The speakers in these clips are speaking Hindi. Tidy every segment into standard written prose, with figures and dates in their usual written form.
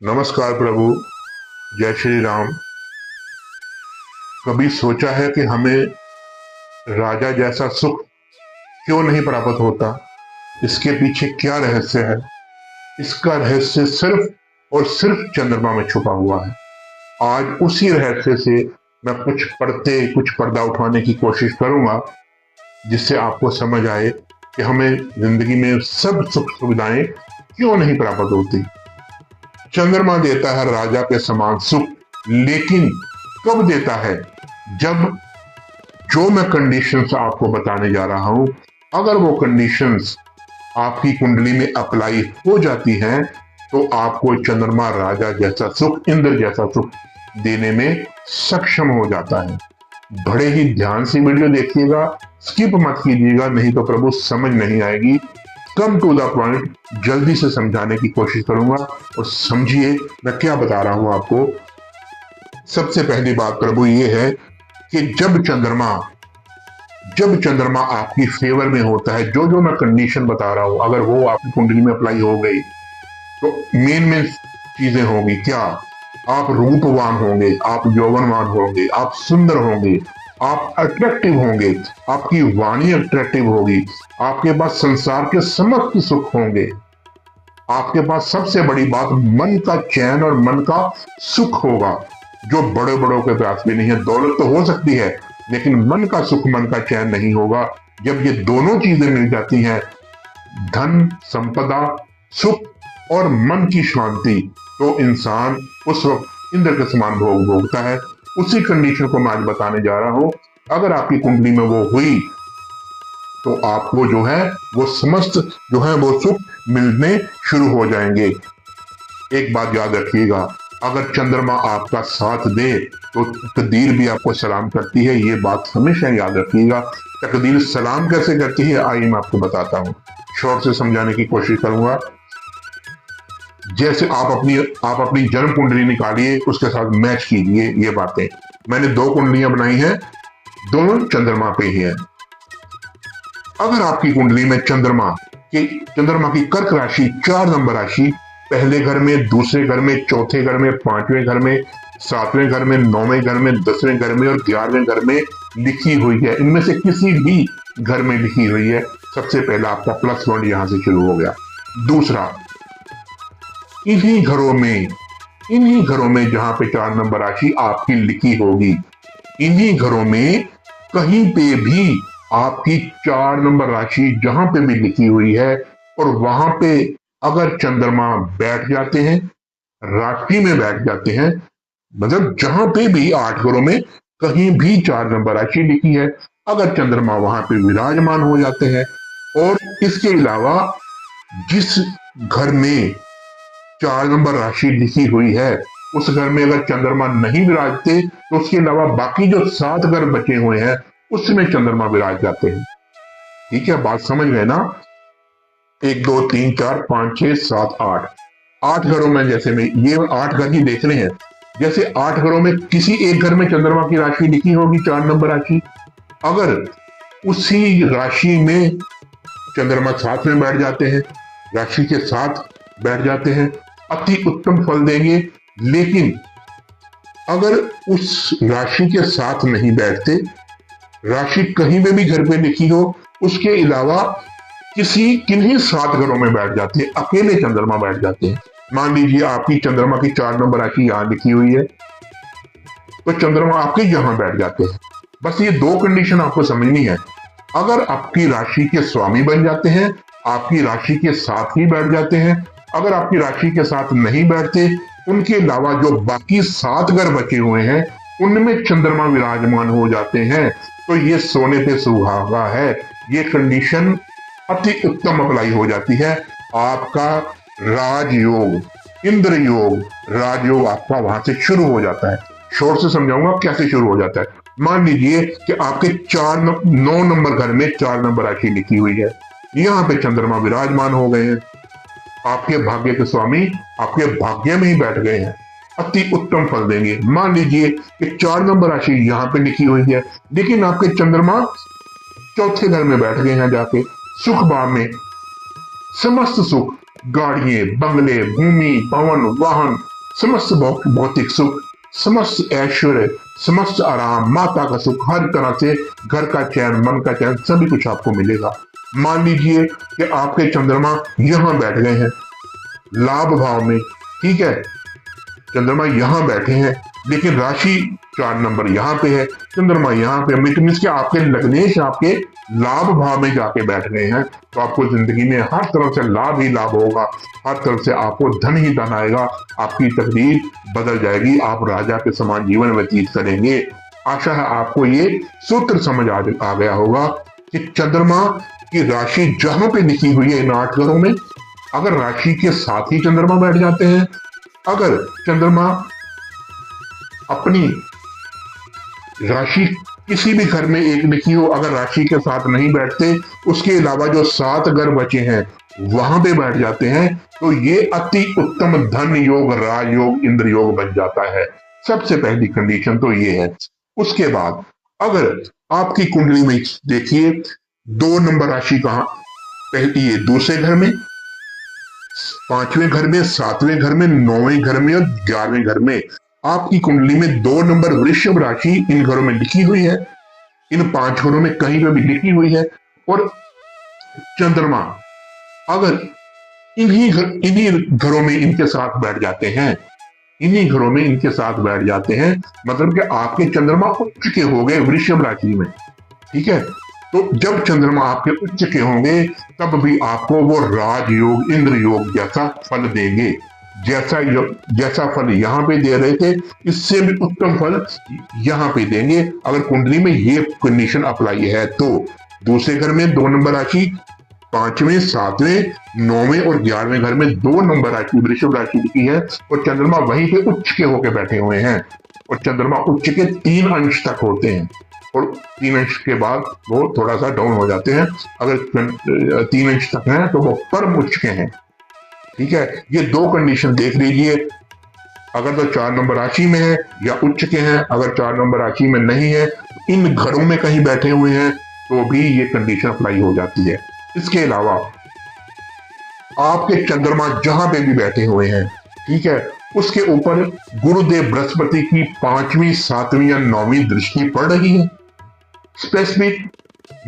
नमस्कार प्रभु। जय श्री राम। कभी सोचा है कि हमें राजा जैसा सुख क्यों नहीं प्राप्त होता? इसके पीछे क्या रहस्य है? इसका रहस्य सिर्फ और सिर्फ चंद्रमा में छुपा हुआ है। आज उसी रहस्य से मैं कुछ पर्दा उठाने की कोशिश करूंगा, जिससे आपको समझ आए कि हमें जिंदगी में सब सुख सुविधाएं क्यों नहीं प्राप्त होती। चंद्रमा देता है राजा के समान सुख, लेकिन कब देता है? जब जो मैं कंडीशंस आपको बताने जा रहा हूं, अगर वो कंडीशंस आपकी कुंडली में अप्लाई हो जाती हैं, तो आपको चंद्रमा राजा जैसा सुख, इंद्र जैसा सुख देने में सक्षम हो जाता है। बड़े ही ध्यान से वीडियो देखिएगा, स्किप मत कीजिएगा, नहीं तो प्रभु समझ नहीं आएगी। कम टू द पॉइंट, जल्दी से समझाने की कोशिश करूंगा और समझिए मैं क्या बता रहा हूं आपको। सबसे पहली बात प्रभु ये है कि जब चंद्रमा आपकी फेवर में होता है, जो मैं कंडीशन बता रहा हूं, अगर वो आपकी कुंडली में अप्लाई हो गई, तो मेन चीजें होंगी क्या? आप रूपवान होंगे, आप यौवनवान होंगे, आप सुंदर होंगे, आप अट्रैक्टिव होंगे, आपकी वाणी अट्रैक्टिव होगी, आपके पास संसार के समस्त सुख होंगे, आपके पास सबसे बड़ी बात मन का चैन और मन का सुख होगा, जो बड़े बड़ों के पास भी नहीं है। दौलत तो हो सकती है, लेकिन मन का सुख, मन का चैन नहीं होगा। जब ये दोनों चीजें मिल जाती हैं, धन, संपदा, सुख और मन की शांति, तो इंसान उस वक्त इंद्र के समान भोग भोगता है। उसी कंडीशन को मैं आज बताने जा रहा हूं। अगर आपकी कुंडली में वो हुई, तो आपको जो है वो समस्त जो है वो सुख मिलने शुरू हो जाएंगे। एक बात याद रखिएगा, अगर चंद्रमा आपका साथ दे तो तकदीर भी आपको सलाम करती है। ये बात हमेशा याद रखिएगा। तकदीर सलाम कैसे करती है, आइए मैं आपको बताता हूँ। शॉर्ट से समझाने की कोशिश करूंगा। जैसे आप अपनी जन्म कुंडली निकालिए, उसके साथ मैच कीजिए ये बातें। मैंने 2 कुंडलियां बनाई हैं, दोनों चंद्रमा पे ही हैं। अगर आपकी कुंडली में चंद्रमा की कर्क राशि 4 नंबर राशि पहले घर में, दूसरे घर में, चौथे घर में, 5वें घर में, 7वें घर में, 9वें घर में, 10वें घर में और 11वें घर में लिखी हुई है, इनमें से किसी भी घर में लिखी हुई है, सबसे पहला आपका प्लस पॉइंट यहां से शुरू हो गया। दूसरा, इन्हीं घरों में जहां पे 4 नंबर राशि आपकी लिखी होगी, इन्हीं घरों में कहीं पे भी आपकी 4 नंबर राशि जहां पे भी लिखी हुई है, और वहां पे अगर चंद्रमा बैठ जाते हैं, राशि में बैठ जाते हैं, मतलब जहां पे भी 8 घरों में कहीं भी 4 नंबर राशि लिखी है, अगर चंद्रमा वहां पे विराजमान हो जाते हैं, और इसके अलावा जिस घर में 4 नंबर राशि लिखी हुई है, उस घर में अगर चंद्रमा नहीं विराजते, तो उसके अलावा बाकी जो 7 घर बचे हुए हैं, उसमें चंद्रमा विराज जाते हैं। ठीक है, बात समझ गए ना? 1 2 3 4 5 6 7 8 8 घरों में, जैसे में ये 8 घर ही देख रहे हैं, जैसे 8 घरों में किसी एक घर में चंद्रमा की राशि लिखी होगी, 4 नंबर राशि, अगर उसी राशि में चंद्रमा साथ में बैठ जाते हैं, राशि के साथ बैठ जाते हैं, अति उत्तम फल देंगे। लेकिन अगर उस राशि के साथ नहीं बैठते, राशि कहीं पे भी घर पे लिखी हो, उसके अलावा किन्हीं 7 घरों में बैठ जाते हैं, अकेले चंद्रमा बैठ जाते हैं। मान लीजिए आपकी चंद्रमा की 4 नंबर राशि यहां लिखी हुई है, तो चंद्रमा आपके यहां बैठ जाते हैं। बस ये 2 कंडीशन आपको समझनी है। अगर आपकी राशि के स्वामी बन जाते हैं, आपकी राशि के साथ ही बैठ जाते हैं। अगर आपकी राशि के साथ नहीं बैठते, उनके अलावा जो बाकी 7 घर बचे हुए हैं, उनमें चंद्रमा विराजमान हो जाते हैं, तो ये सोने पे सुहागा है। ये कंडीशन अति उत्तम अप्लाई हो जाती है। आपका राजयोग, इंद्र योग, राजयोग आपका वहां से शुरू हो जाता है। शोर से समझाऊंगा कैसे शुरू हो जाता है। मान लीजिए कि आपके 9 नंबर घर में 4 नंबर राशि लिखी हुई है, यहां पे चंद्रमा विराजमान हो गए हैं, आपके भाग्य के स्वामी आपके भाग्य में ही बैठ गए हैं, अति उत्तम फल देंगे। मान लीजिए कि 4 नंबर राशि यहां पे लिखी हुई है, लेकिन आपके चंद्रमा चौथे घर में बैठ गए हैं, जाके सुख भाव में समस्त सुख गाड़ियां, बंगले, भूमि, भवन, वाहन, समस्त भौतिक सुख, समस्त ऐश्वर्य, समस्त आराम, माता का सुख, हर तरह से घर का चैन, मन का चैन, सभी कुछ आपको मिलेगा। मान लीजिए कि आपके चंद्रमा यहां बैठ गए हैं लाभ भाव में, ठीक है, चंद्रमा यहां बैठे हैं, लेकिन राशि 4 नंबर यहां पे है, चंद्रमा यहां पे, मीन्स कि आपके लग्नेश आपके लाभ भाव में जाके बैठ गए हैं, तो आपको जिंदगी में हर तरफ से लाभ ही लाभ होगा, हर तरफ से आपको धन ही धन आएगा, आपकी तकदीर बदल जाएगी, आप राजा के समान जीवन व्यतीत करेंगे। आशा है आपको ये सूत्र समझ आ गया होगा कि चंद्रमा की राशि जहां पे लिखी हुई है इन 8 घरों में, अगर राशि के साथ ही चंद्रमा बैठ जाते हैं, अगर चंद्रमा अपनी राशि किसी भी घर में एक लिखी हो, अगर राशि के साथ नहीं बैठते, उसके अलावा जो 7 घर बचे हैं वहां पे बैठ जाते हैं, तो ये अति उत्तम धन योग, राजयोग, इंद्र योग बन जाता है। सबसे पहली कंडीशन तो ये है। उसके बाद अगर आपकी कुंडली में देखिए 2 नंबर राशि कहां, पहली ये दूसरे घर में, 5वें घर में, 7वें घर में, 9वें घर में और 11वें घर में आपकी कुंडली में 2 नंबर वृषभ राशि इन घरों में लिखी हुई है, इन 5 घरों में कहीं पर भी लिखी हुई है, और चंद्रमा अगर इन्हीं घरों में इनके साथ बैठ जाते हैं, इन्हीं घरों में इनके साथ बैठ जाते हैं, मतलब कि आपके चंद्रमा उच्च के हो गए वृषभ राशि में, ठीक है। तो जब चंद्रमा आपके उच्च के होंगे तब भी आपको वो राजयोग, इंद्र योग जैसा फल देंगे, जैसा फल यहाँ पे दे रहे थे इससे भी उत्तम फल यहाँ पे देंगे, अगर कुंडली में ये कंडीशन अप्लाई है तो। दूसरे घर में 2 नंबर राशि, 5वें, 7वें, 9वें और 11वें घर में 2 नंबर राशि वृषभ राशि की है, और चंद्रमा वहीं पे उच्च के होके बैठे हुए हैं, और चंद्रमा उच्च के 3 अंश तक होते हैं, और 3 अंश के बाद वो थोड़ा सा डाउन हो जाते हैं, अगर 3 अंश तक हैं तो वो परम उच्च के हैं, ठीक है। ये 2 कंडीशन देख लीजिए, अगर तो 4 नंबर राशि में है या उच्च के हैं, अगर 4 नंबर राशि में नहीं है, इन घरों में कहीं बैठे हुए हैं तो भी ये कंडीशन अप्लाई हो जाती है। इसके अलावा आपके चंद्रमा जहां पे भी बैठे हुए हैं, ठीक है, उसके ऊपर गुरुदेव बृहस्पति की 5वीं, 7वीं या 9वीं दृष्टि पड़ रही है, स्पेसिफिक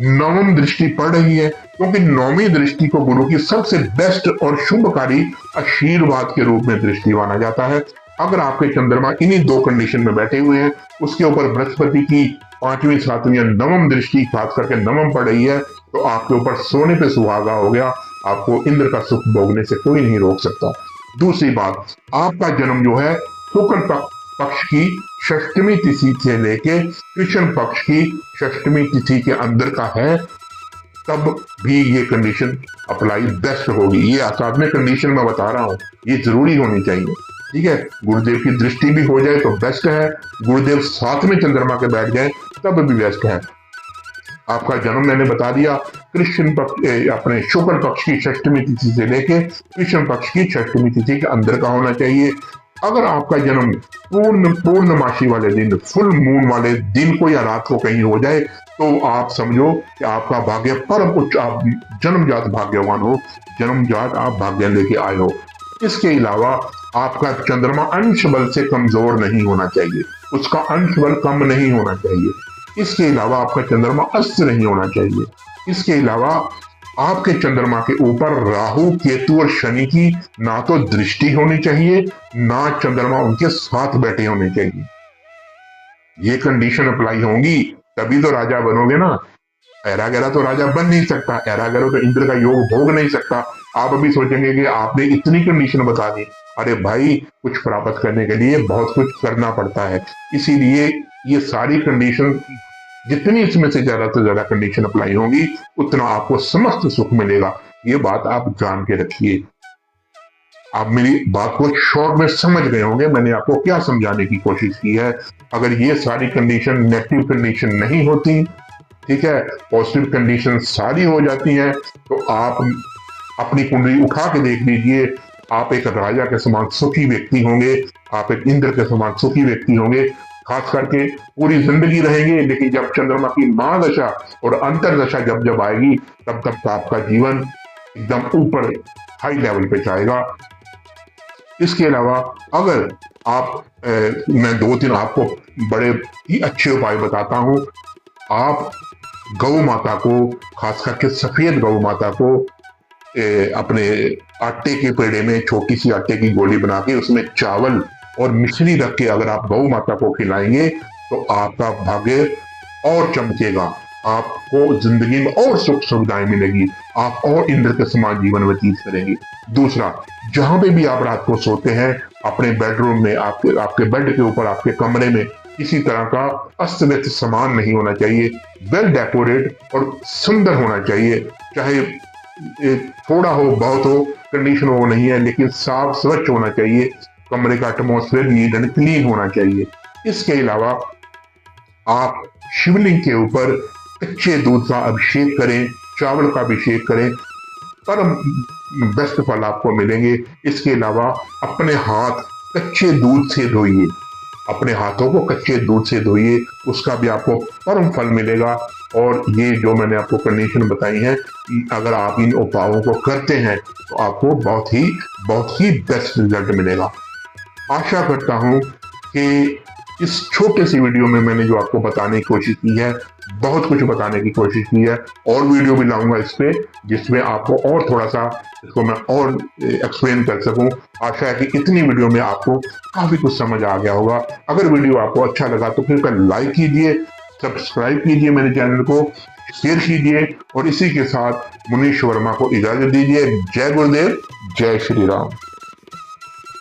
9वीं दृष्टि पड़ रही है, क्योंकि 9वीं दृष्टि को गुरु की सबसे बेस्ट और शुभकारी आशीर्वाद के रूप में दृष्टि माना जाता है। अगर आपके चंद्रमा इन्हीं 2 कंडीशन में बैठे हुए हैं, उसके ऊपर बृहस्पति की 5वीं, 7वीं या 9वीं दृष्टि खास करके 9वीं पड़ रही है, तो आपके ऊपर सोने पे सुहागा हो गया, आपको इंद्र का सुख भोगने से कोई नहीं रोक सकता। दूसरी बात, आपका जन्म जो है शुक्ल पक्ष की 6वीं तिथि से लेके कृष्ण पक्ष की 6वीं तिथि के अंदर का है, तब भी ये कंडीशन अप्लाई बेस्ट होगी। ये आसाद में कंडीशन मैं बता रहा हूं, ये जरूरी होनी चाहिए, ठीक है। गुरुदेव की दृष्टि भी हो जाए तो बेस्ट है, गुरुदेव साथ में चंद्रमा के बैठ जाए तब भी बेस्ट है। आपका जन्म मैंने बता दिया, कृष्ण पक्ष अपने शुक्ल पक्ष की 6वीं तिथि से लेके कृष्ण पक्ष की 6वीं तिथि के अंदर का होना चाहिए। अगर आपका जन्म पूर्णमासी वाले दिन, फुल मून वाले दिन को या रात को कहीं हो जाए, तो आप समझो कि आपका भाग्य परम उच्च, आप जन्मजात भाग्यवान हो, जन्मजात आप भाग्य लेके आए हो। इसके अलावा आपका चंद्रमा अंश बल से कमजोर नहीं होना चाहिए, उसका अंश बल कम नहीं होना चाहिए। इसके अलावा आपका चंद्रमा अस्त नहीं होना चाहिए। इसके अलावा आपके चंद्रमा के ऊपर राहु, केतु और शनि की ना तो दृष्टि होनी चाहिए, ना चंद्रमा उनके साथ बैठे होने चाहिए। ये कंडीशन अप्लाई होंगी तभी तो राजा बनोगे ना, ऐरा गैरा तो राजा बन नहीं सकता, ऐरा गैरा तो इंद्र का योग भोग नहीं सकता। आप अभी सोचेंगे कि आपने इतनी कंडीशन बता दी, अरे भाई कुछ प्राप्त करने के लिए बहुत कुछ करना पड़ता है, इसीलिए ये सारी कंडीशन, जितनी इसमें से ज्यादा कंडीशन अप्लाई होगी उतना आपको समस्त सुख मिलेगा। ये बात आप जान के रखिए। आप मेरी बात को शॉर्ट में समझ गए होंगे, मैंने आपको क्या समझाने की कोशिश की है। अगर ये सारी कंडीशन नेगेटिव कंडीशन नहीं होती, ठीक है, पॉजिटिव कंडीशन सारी हो जाती हैं, तो आप अपनी कुंडली उठा के देख लीजिए, आप एक राजा के समान सुखी व्यक्ति होंगे, आप एक इंद्र के समान सुखी व्यक्ति होंगे, खास करके पूरी जिंदगी रहेंगे। लेकिन जब चंद्रमा की महादशा और अंतरदशा जब आएगी तब तक आपका जीवन एकदम ऊपर हाई लेवल पे जाएगा। इसके अलावा अगर आप मैं 2-3 आपको बड़े ही अच्छे उपाय बताता हूं। आप गौ माता को, खास करके सफेद गौ माता को अपने आटे के पेड़े में छोटी सी आटे की गोली बना के उसमें चावल और मिश्री रख के अगर आप गौ माता को खिलाएंगे तो आपका भाग्य और चमकेगा, आपको जिंदगी में और सुख सुविधाएं मिलेगी, आप और इंद्र के समान जीवन व्यतीत करेंगे। दूसरा, जहां पे भी आप रात को सोते हैं, अपने बेडरूम में, आपके बेड के ऊपर, आपके कमरे में किसी तरह का अस्त व्यस्त सामान नहीं होना चाहिए। वेल डेकोरेट और सुंदर होना चाहिए, चाहे थोड़ा हो बहुत हो, कंडीशन वो नहीं है, लेकिन साफ स्वच्छ होना चाहिए। कमरे का एटमॉस्फेयर नीट एंड क्लीन होना चाहिए। इसके अलावा आप शिवलिंग के ऊपर कच्चे दूध का अभिषेक करें, चावल का अभिषेक करें, परम बेस्ट फल आपको मिलेंगे। इसके अलावा अपने हाथ कच्चे दूध से धोइए, अपने हाथों को कच्चे दूध से धोइए, उसका भी आपको परम फल मिलेगा। और ये जो मैंने आपको कंडीशन बताई है, अगर आप इन उपायों को करते हैं तो आपको बहुत ही बेस्ट रिजल्ट मिलेगा। आशा करता हूं कि इस छोटे सी वीडियो में मैंने जो आपको बताने की कोशिश की है, बहुत कुछ बताने की कोशिश की है, और वीडियो भी लाऊंगा इस पे जिसमें आपको और थोड़ा सा इसको मैं और एक्सप्लेन कर सकूं। आशा है कि इतनी वीडियो में आपको काफी कुछ समझ आ गया होगा। अगर वीडियो आपको अच्छा लगा तो कृपया लाइक कीजिए, सब्सक्राइब कीजिए मेरे चैनल को, शेयर कीजिए, और इसी के साथ मुनीश वर्मा को इजाजत दीजिए। जय गुरुदेव, जय श्री राम।